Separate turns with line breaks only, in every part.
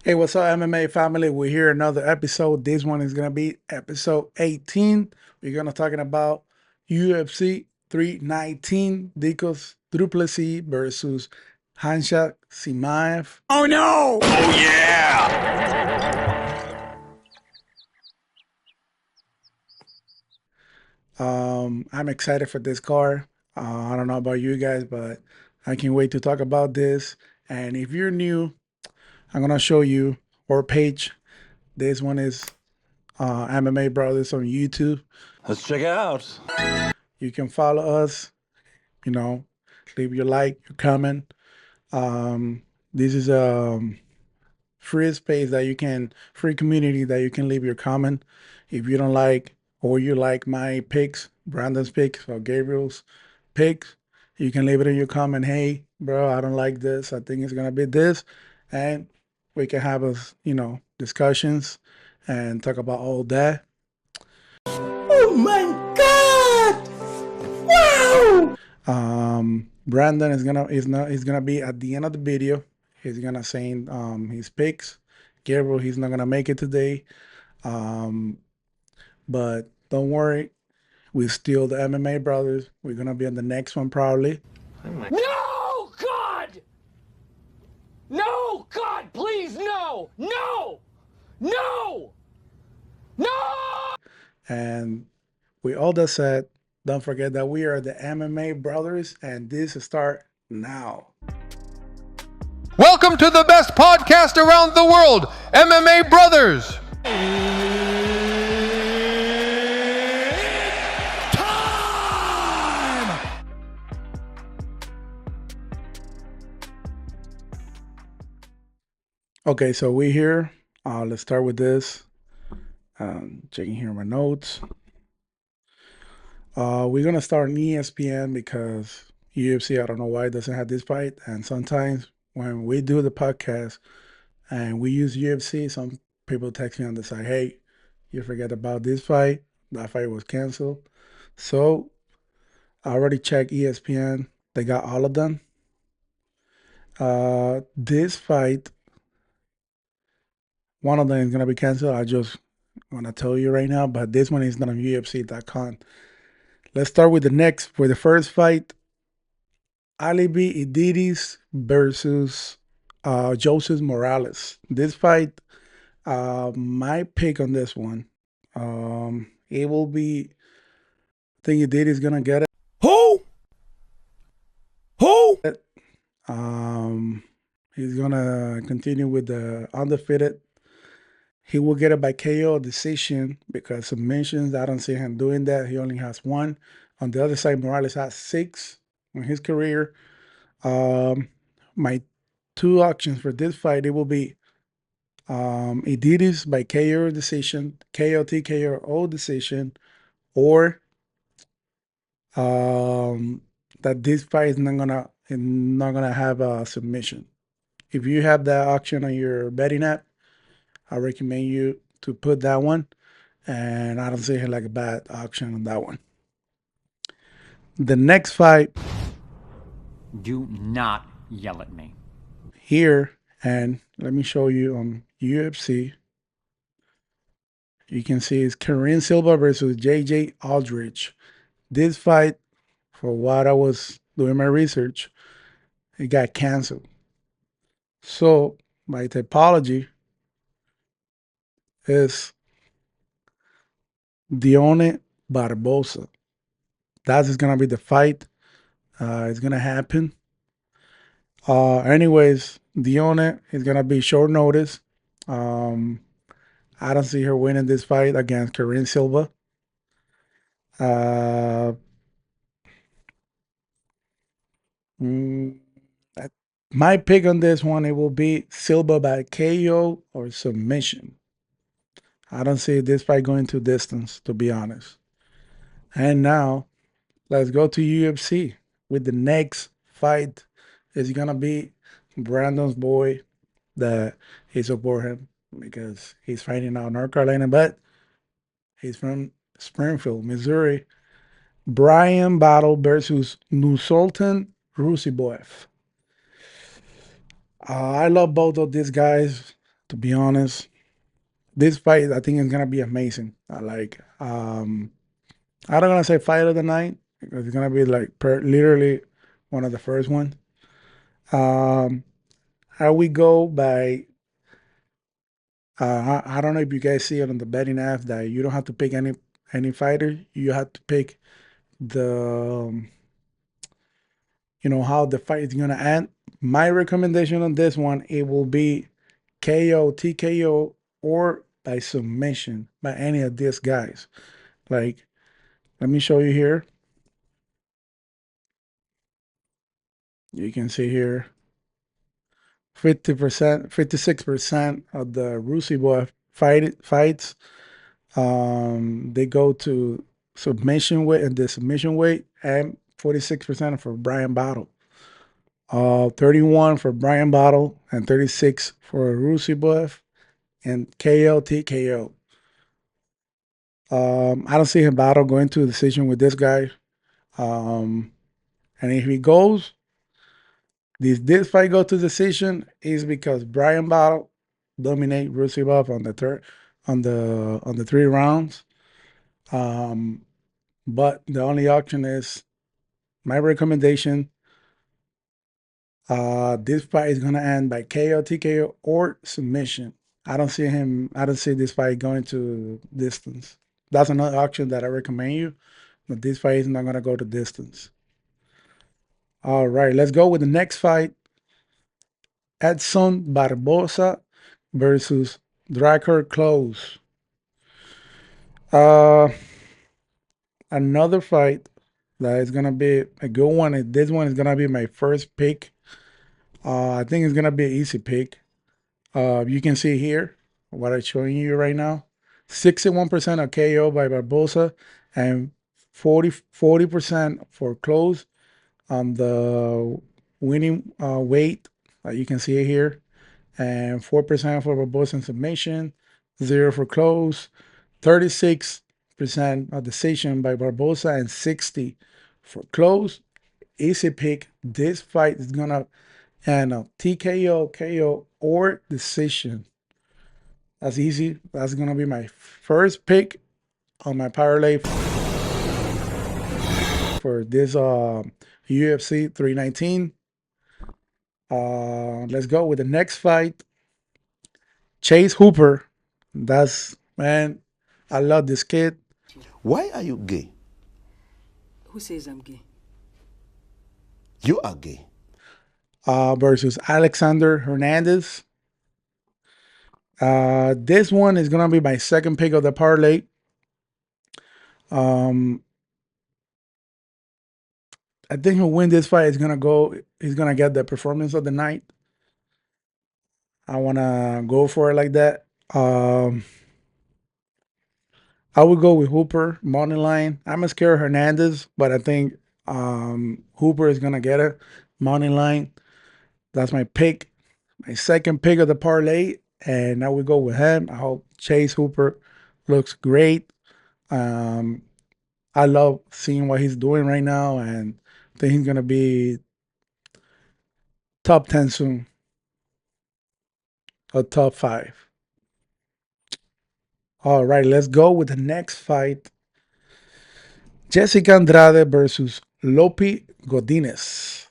Hey, what's up, MMA family? We're here another episode. This one is gonna be episode 18. We're gonna talking about UFC 319, Duplessis versus Hernandez CHIMAEV.
Oh no! Oh yeah!
I'm excited for this card. I don't know about you guys, but I can't wait to talk about this. And if you're new, I'm gonna show you our page. This one is MMA Brothers on YouTube.
Let's check it out.
You can follow us, you know, leave your like, your comment. This is a free space that you can, free community that you can leave your comment. If you don't like, or you like my picks, Brandon's picks or Gabriel's picks, you can leave it in your comment. Hey, bro, I don't like this. I think it's gonna be this, and we can have us, discussions and talk about all that.
Oh my God! Wow!
Brandon is gonna be at the end of the video. He's gonna say his picks. Gabriel, he's not gonna make it today. But don't worry, we're still the MMA brothers. We're gonna be on the next one probably.
No, God! No, God, please, no! No! No! No!
And with all that said, don't forget that we are the MMA brothers, and this start now.
Welcome to the best podcast around the world, MMA Brothers.
Okay, so we here. Let's start with this. Checking here my notes. We're gonna start on ESPN because UFC, I don't know why it doesn't have this fight. And sometimes when we do the podcast and we use UFC, some people text me on the side, hey, you forget about this fight. That fight was canceled. So I already checked ESPN. They got all of them. This fight, one of them is gonna be canceled. I just wanna tell you right now, but this one is not on UFC.com. Let's start with the next. For the first fight, Alibi Ididis versus Joseph Morales. This fight, my pick on this one, it will be, I think Ididis gonna get it.
Who?
He's gonna continue with the undefeated. He will get it by KO decision because submissions, I don't see him doing that. He only has one. On the other side, Morales has 6 in his career. My 2 options for this fight, it will be Ididis by KO decision, KO TKO decision, or that this fight is not gonna have a submission. If you have that option on your betting app, I recommend you to put that one, and I don't see like a bad option on that one. The next fight,
Do not yell at me.
here, and let me show you on UFC. You can see it's Kareem Silva versus JJ Aldrich. This fight, for what I was doing my research, it got canceled. So my typology is Dione Barboza. That is gonna be the fight. It's gonna happen. Anyways, Dione is gonna be short notice. I don't see her winning this fight against Kareem Silva. My pick on this one, it will be Silva by KO or submission. I don't see this fight going to distance, to be honest. And now, let's go to UFC with the next fight. It's gonna be Brandon's boy that he support him because he's fighting out in North Carolina, but he's from Springfield, Missouri. Brian Battle versus Sultan Ruziboev. I love both of these guys. To be honest, this fight I think is gonna be amazing. I like. I don't gonna say fight of the night because it's gonna be like literally one of the first ones. Um, how we go by I don't know if you guys see it on the betting app that you don't have to pick any fighter. You have to pick the how the fight is gonna end. My recommendation on this one it will be KO, TKO, or by submission by any of these guys. Like, let me show you here. You can see here 50%, 56% of the Ruziboev fights they go to submission weight and the submission weight, and 46% for Brian Battle. 31 for Brian Battle and 36 for Ruziboev and KO TKO. I don't see him Battle going to a decision with this guy. And if he goes, this fight go to decision is because Brian Battle dominate Ruziboev on the third on the 3 rounds. But the only option is my recommendation. This fight is gonna end by KO, TKO, or submission. I don't see this fight going to distance. That's another option that I recommend you. But this fight is not gonna go to distance. All right, let's go with the next fight. Edson Barboza versus Drakkar Klose. Another fight that is gonna be a good one. This one is gonna be my first pick. I think it's gonna be an easy pick. You can see here what I'm showing you right now. 61% of KO by Barboza and 40% for Klose on the winning weight. You can see it here. And 4% for Barboza in submission, 0 for Klose, 36% of decision by Barboza, and 60 for Klose. Easy pick. This fight is gonna TKO, KO, or decision. That's easy. That's gonna be my first pick on my parlay for this UFC 319. Let's go with the next fight. Chase Hooper. Man, I love this kid.
Why are you gay?
Who says I'm gay?
You are gay.
Versus Alexander Hernandez. This one is gonna be my second pick of the parlay. I think he'll win this fight. He's gonna get the performance of the night. I wanna go for it like that. I would go with Hooper, money line. I'm scared of Hernandez, but I think Hooper is gonna get it. Money line. That's my pick. My second pick of the parlay. And now we go with him. I hope Chase Hooper looks great. I love seeing what he's doing right now, and I think he's gonna be top 10 soon, or top 5. All right, let's go with the next fight. Jessica Andrade versus Lopi Godinez.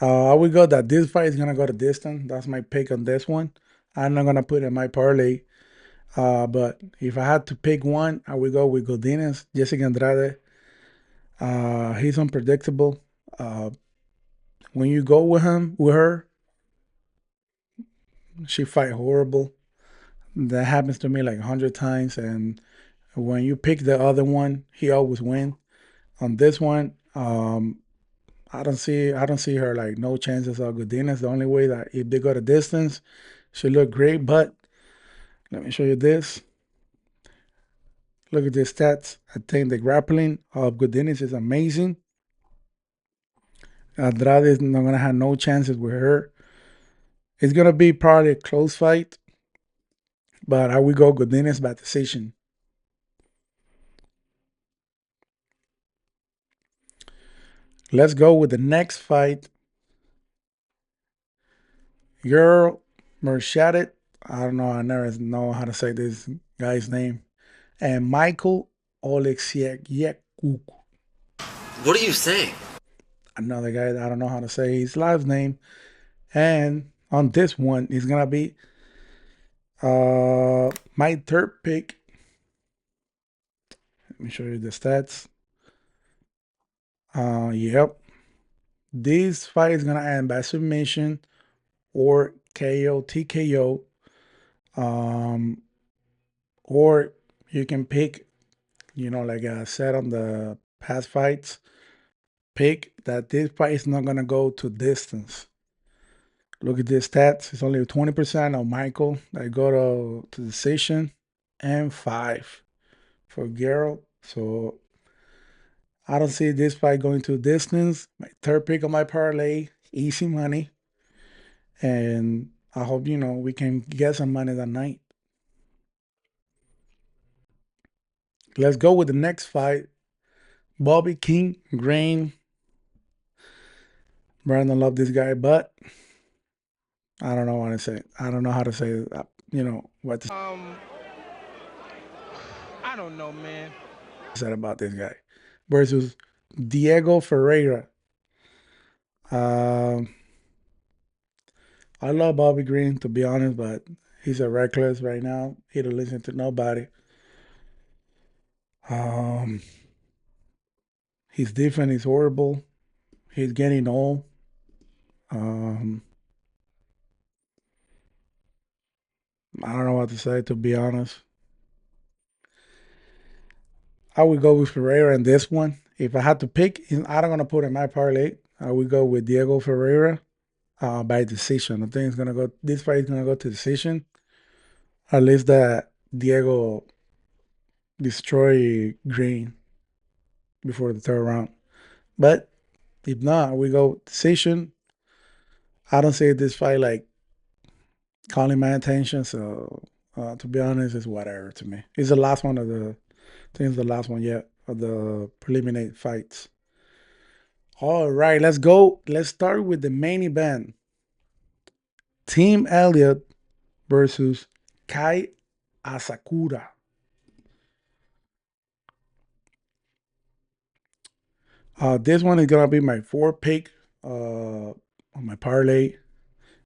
I would go that this fight is gonna go to distance. That's my pick on this one. I'm not gonna put in my parlay. But if I had to pick one, I would go with Godinez, Jessica Andrade. He's unpredictable. When you go with her, she fight horrible. That happens to me like 100 times. And when you pick the other one, he always win. On this one, I don't see her like no chances of Godinez. The only way that if they go to distance, she look great. But let me show you this. Look at the stats. I think the grappling of Godinez is amazing. Andrade is not gonna have no chances with her. It's gonna be probably a close fight, but I will go Godinez by decision. Let's go with the next fight. Girl Meerschaert. I don't know. I never know how to say this guy's name. And Michael Oleksiejczuk.
What are you saying?
Another guy that I don't know how to say his last name. And on this one, it's gonna be my third pick. Let me show you the stats. Yep. This fight is gonna end by submission or KO, TKO. Or you can pick, like I said on the past fights, pick that this fight is not gonna go to distance. Look at this stats. It's only 20% of Michael that go to decision and 5 for Gerald. So I don't see this fight going to distance. My third pick of my parlay, easy money. And I hope, we can get some money that night. Let's go with the next fight. Bobby King, Grain. Brandon love this guy, but I don't know what to say. I don't know how to say, what to
I don't know, man.
say about this guy. Versus Diego Ferreira. I love Bobby Green, to be honest, but he's a reckless right now. He don't listen to nobody. His defense is horrible. He's getting old. I don't know what to say, to be honest. I would go with Ferreira in this one. If I had to pick, I'm not gonna put in my parlay. I would go with Diego Ferreira by decision. I think it's gonna go. This fight is gonna go to decision. At least that Diego destroy Green before the third round. But if not, we go decision. I don't see this fight like calling my attention. So to be honest, it's whatever to me. It's the last one of the. I think it's the last one yet of the preliminary fights. All right, let's go. Let's start with the main event. Team Elliott versus Kai Asakura. This one is gonna be my fourth pick on my parlay. I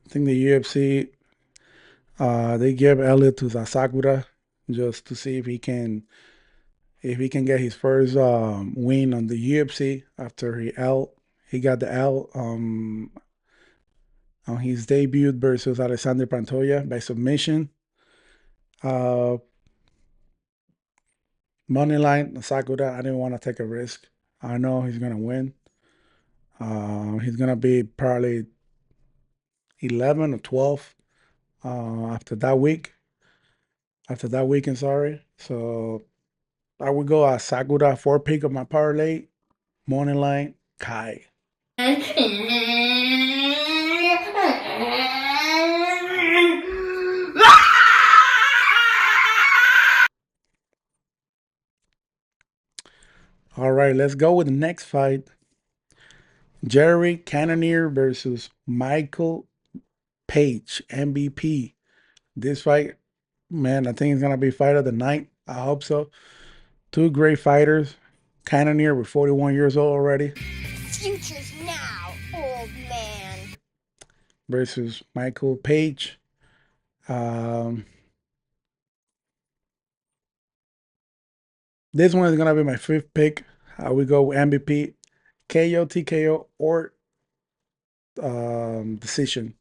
think the UFC they give Elliott to Asakura just to see if he can get his first win on the UFC after he got the L on his debut versus Alexander Pantoja by submission. Money line Asakura. I didn't want to take a risk. I know he's gonna win. He's gonna be probably 11 or 12 after that week. After that weekend, sorry. So I would go Asakura 4 pick of my parlay. Money line Kai. All right, let's go with the next fight. Jerry Cannonier versus Michael Page, MVP. This fight, man, I think it's gonna be fight of the night. I hope so. Two great fighters. Cannonier with 41 years old already.
Future's now, old man.
Versus Michael Page. This one is gonna be my fifth pick. We go MVP, KO, TKO, or decision.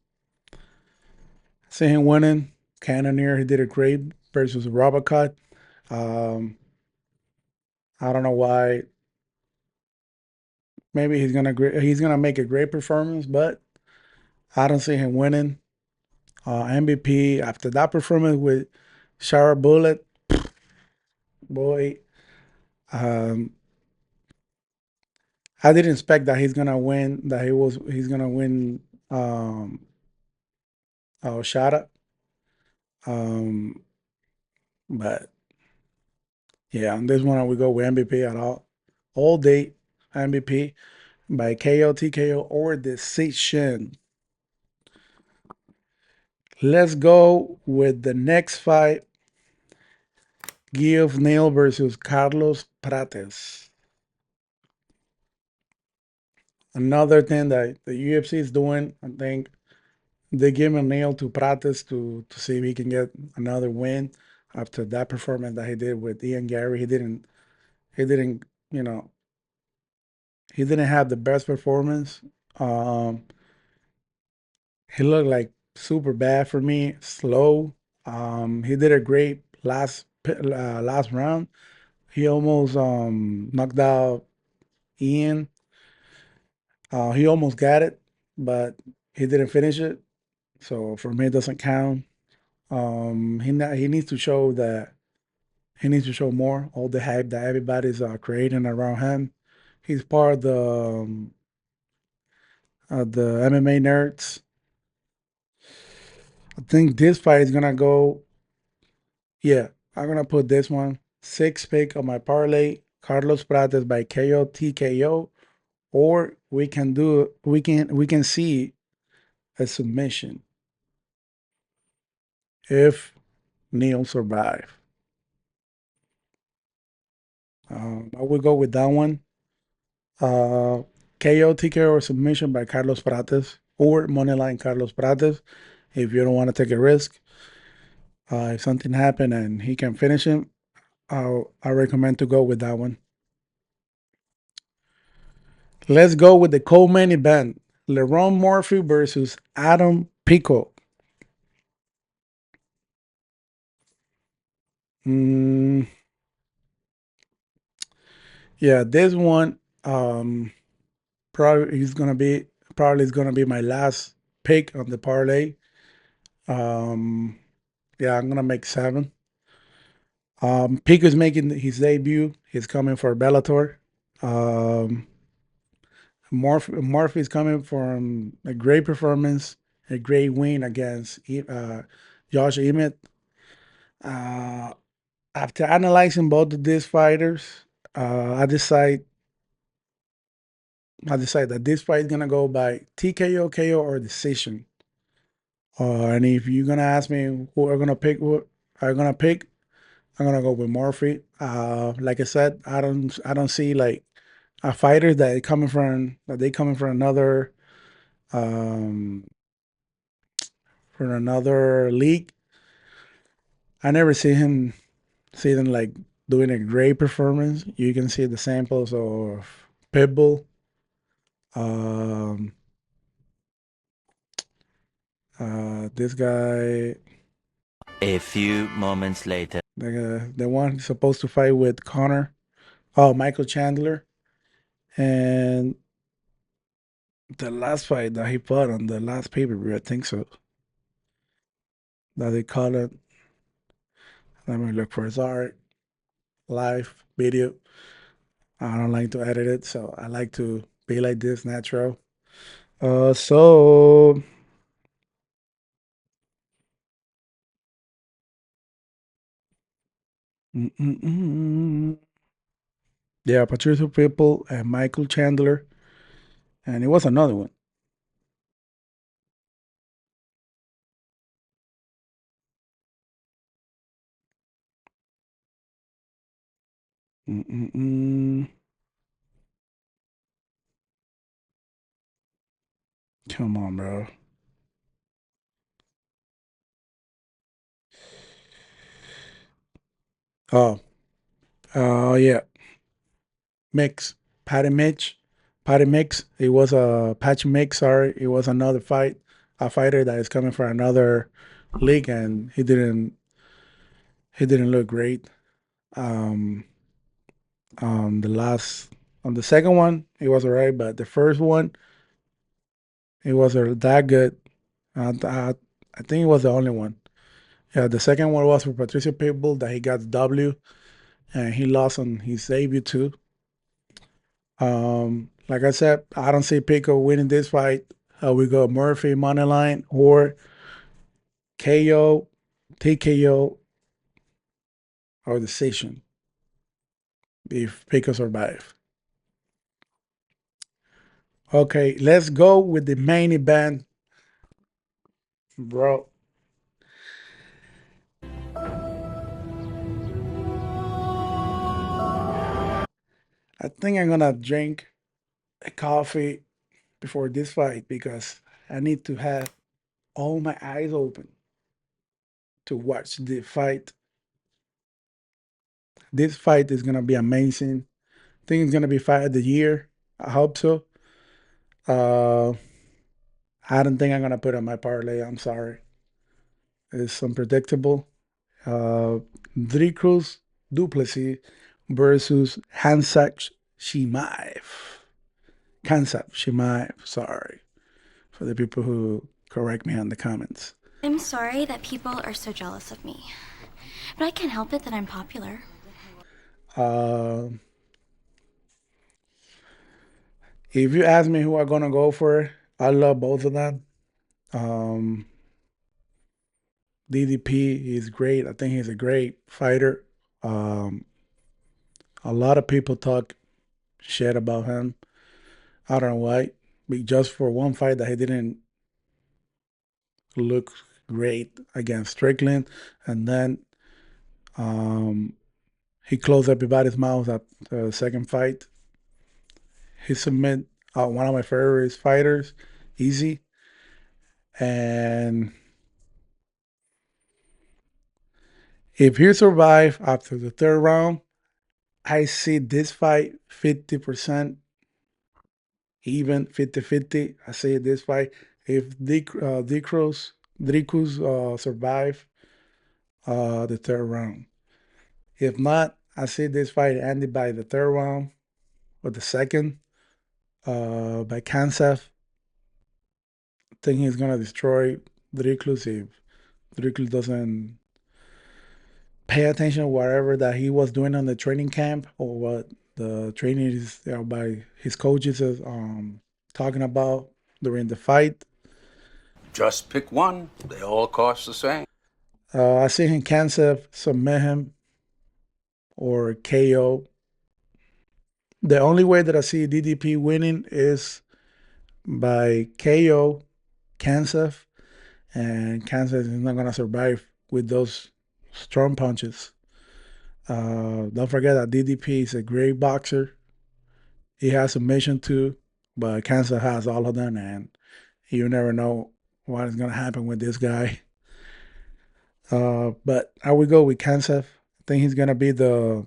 See him winning. Cannonier, he did a great versus Robocott. I don't know why. Maybe he's gonna make a great performance, but I don't see him winning. MVP after that performance with Shower Bullet, boy. I didn't expect that he's gonna win. He's gonna win. Shada. But yeah, on this one I would go with MVP at all day MVP by KO, TKO, or decision. Let's go with the next fight. Give Neal versus Carlos Prates. Another thing that the UFC is doing, I think they give a Neal to Prates to see if he can get another win after that performance that he did with Ian Gary. He didn't, you know, he didn't have the best performance. Um, he looked like super bad for me, slow. He did a great last round. He almost knocked out Ian. He almost got it, but he didn't finish it. So for me, it doesn't count. He needs to show that he needs to show more. All the hype that everybody's creating around him. He's part of the MMA nerds. I think this fight is gonna go. Yeah, I'm gonna put this one 6 pick on my parlay. Carlos Prates by KO TKO, or we can see a submission if Neal survive. I would go with that one. KO TKO or submission by Carlos Prates or moneyline Carlos Prates if you don't want to take a risk. If something happened and he can finish him, I recommend to go with that one. Let's go with the co-main event. Lerone Murphy versus Adam Pico. Mm, yeah, this one probably is gonna be my last pick on the parlay. Um, yeah, I'm gonna make 7. Pico's making his debut. He's coming for Bellator. Um, Murphy's coming from a great performance, a great win against Josh Emmett. Uh, After analyzing both of these fighters, I decide that this fight is gonna go by TKO, KO, or decision. And if you're gonna ask me who are gonna pick, what I'm gonna pick, I'm gonna go with Murphy. Like I said, I don't see like a fighter that they coming from um another league. I never see them like doing a great performance. You can see the samples of Pitbull. Um, this guy,
A few moments later.
the one supposed to fight with Connor. Oh, Michael Chandler, and the last fight that he fought on the last pay-per-view, I think so. That they call it. Let me look for his art live video. I don't like to edit it, so I like to be like this, natural. So yeah, Patricio Pitbull and Michael Chandler, and it was another one. Mm-mm-mm. Come on, bro. Oh, yeah. Mix. Patty Mitch. Patty Mix. It was a Patch Mix, sorry. It was another fight. A fighter that is coming for another league and he didn't look great. Um the last on the second one, it was alright, but the first one, it was that good. I think it was the only one. Yeah, the second one was for Patricio Pitbull that he got the W and he lost on his debut too. Like I said, I don't see Pico winning this fight. We go Murphy money line or KO, TKO, or decision if Pico survive. Okay, let's go with the main event, bro. I think I'm gonna drink a coffee before this fight because I need to have all my eyes open to watch the fight. This fight is gonna be amazing. I think it's gonna be fight of the year. I hope so. Uh, I don't think I'm gonna put on my parlay. I'm sorry. It's unpredictable. Dricus Duplessis versus Hansak Chimaev. Hansak Chimaev. Sorry for the people who correct me in the comments.
I'm sorry that people are so jealous of me, but I can't help it that I'm popular.
If you ask me who I'm gonna go for, I love both of them. DDP is great. I think he's a great fighter. A lot of people talk shit about him. I don't know why. But just for one fight that he didn't look great against Strickland, and then he closed everybody's mouth at the second fight. He submit one of my favorite fighters, easy. And if he survive after the third round, I see this fight 50%, even 50-50. I see this fight. If Dricus survive the third round. If not, I see this fight ended by the third round or the second by Kansev. I think he's going to destroy Dricus if Dricus doesn't pay attention to whatever that he was doing on the training camp or what the training is by his coaches is talking about during the fight.
Just pick one. They all cost the same.
I see him Kansev submit him or KO. The only way that I see DDP winning is by KO Kansev, and Kansev is not going to survive with those strong punches. Don't forget that DDP is a great boxer. He has submission too, but Kansev has all of them, and you never know what is going to happen with this guy. But I would go with Kansev. I think he's going to be the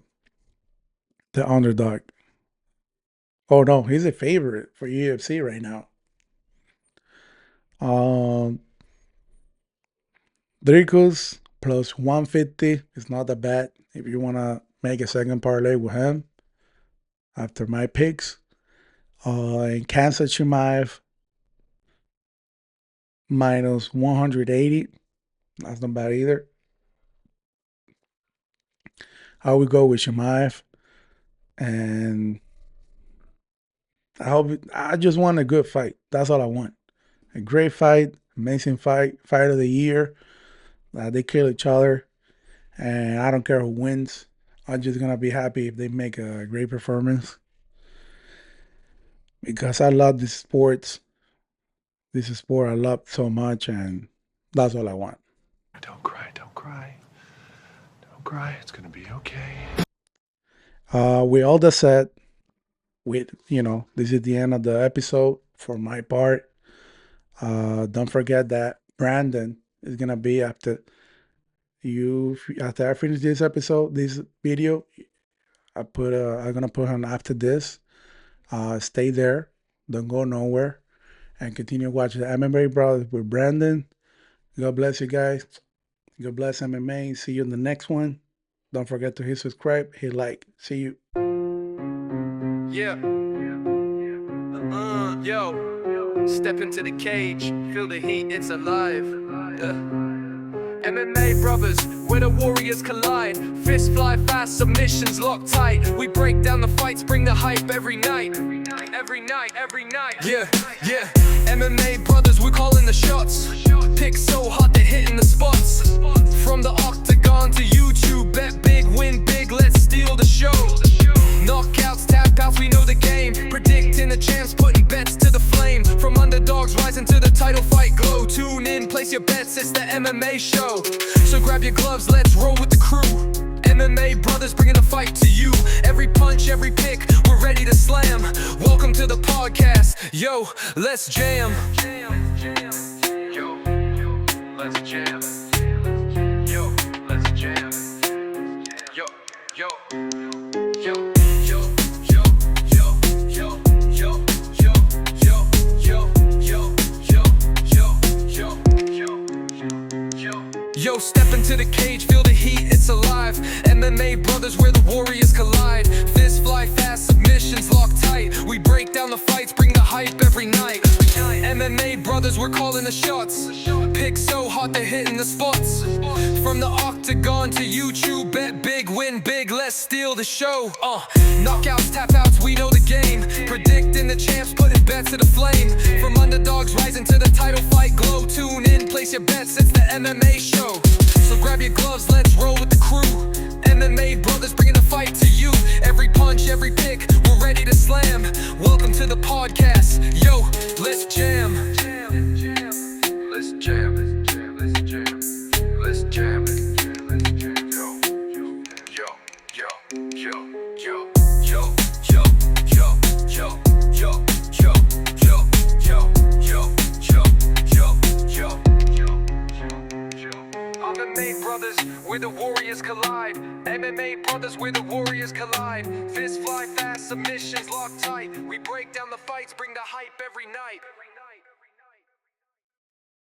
underdog. Oh no, he's a favorite for UFC right now. Dricus plus 150 is not that bad if you want to make a second parlay with him after my picks. And Hansak Chimaev minus 180. That's not bad either. I would go with Chimaev. And I just want a good fight. That's all I want. A great fight, amazing fight of the year. They kill each other, and I don't care who wins. I'm just gonna be happy if they make a great performance because I love this sport. This is a sport I love so much, and that's all I want.
Don't cry, don't cry. Don't cry, it's gonna be okay.
With all that said, this is the end of the episode for my part. Don't forget that Brandon is gonna be after I finish this episode, this video. I'm gonna put him after this. Stay there, don't go nowhere, and continue watching the MMA Brothers with Brandon. God bless you guys. God bless MMA. See you in the next one. Don't forget to hit subscribe, hit like. See you.
Yeah. Yo. Step into the cage. Feel the heat, it's alive. MMA brothers, where the warriors collide. Fists fly fast, submissions lock tight. We break down the fights, bring the hype every night. Every night. Yeah. MMA brothers, we're calling the shots. Picks so hot they're hitting the spots. From the octagon to YouTube, bet big, win big, let's steal the show. Knockouts, tap outs, we know the game. Predicting the champs, putting bets to the flame. From underdogs rising to the title fight glow. Tune in, place your bets, it's the MMA show. So grab your gloves, let's roll with the crew. MMA brothers bringing the fight to you. Every punch, every pick, we're ready to slam. Welcome to the podcast. Yo, let's jam.
Yo, let's jam. Yo, let's jam. Yo, yo, yo, yo, yo, yo, yo, yo, yo, yo, yo, yo, yo, yo, yo.
Yo, step into the cage, feel the heat, it's alive. MMA brothers where the warriors collide. Fists fly fast, submissions lock tight. We break down the fights, bring the hype every night. MMA brothers, we're calling the shots. Picks so hot they're hitting the spots. From the octagon to YouTube, bet big, win big, let's steal the show. Knockouts, tap outs, we know the game. Predicting the champs, putting bets to the flame. From underdogs rising to the title fight glow. Tune in, place your bets, it's the MMA show. So grab your gloves, let's roll with the crew. MMA brothers bringing the fight to you. Every punch, every pick, we're ready to slam. Welcome to the podcast. Yo, let's jam.
Let's jam. Let's jam. Let's jam. Yo, yo, yo, yo, yo, yo, yo, yo, yo, yo, yo, yo, yo, yo, yo, yo.
MMA brothers, where the warriors collide. MMA brothers, where the warriors collide. Fists fly fast, submissions lock tight. We break down the fights, bring the hype every night.